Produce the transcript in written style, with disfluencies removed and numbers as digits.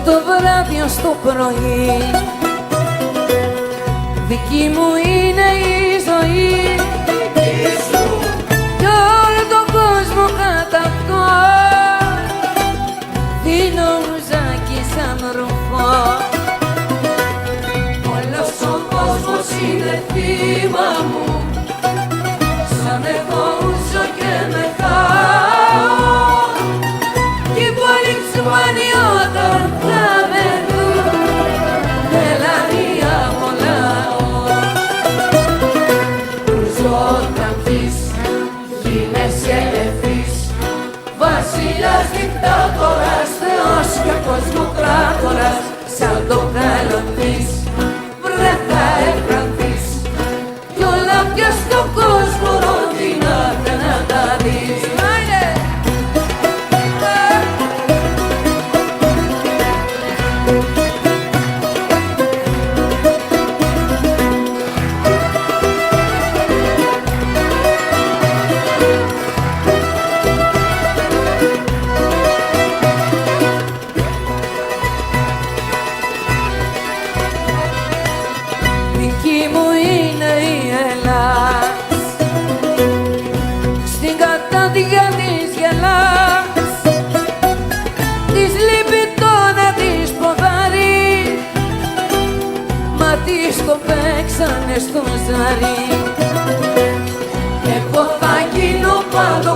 το βράδυ ως το πρωί. Δική μου είναι η ζωή κι όλο τον κόσμο κατακτώ. Δίνω μουζάκι σαν ρουφό. Όλος ο κόσμος είναι θύμα μου, σαν εγώ ζω και με χάω. Κι οι πολιτσμάνοι όταν θα με δουν μελανή αμολάω. Ζω όταν πεις, γίνεσαι ευθύς, βασιλιάς, δικτάτορας, θεός και κοσμοκράτορας, σαν το καλονδύς. Βρε θα εκφρανθείς κι όλα πια στον κόσμο ρόδινα να τα δεις. Δική μου είναι η Ελλάς, στην κατάδια της γελάς, της λείπει το να της ποδάρει, μα της το παίξανε στο ζάρι. Εγώ θα γίνω πάντο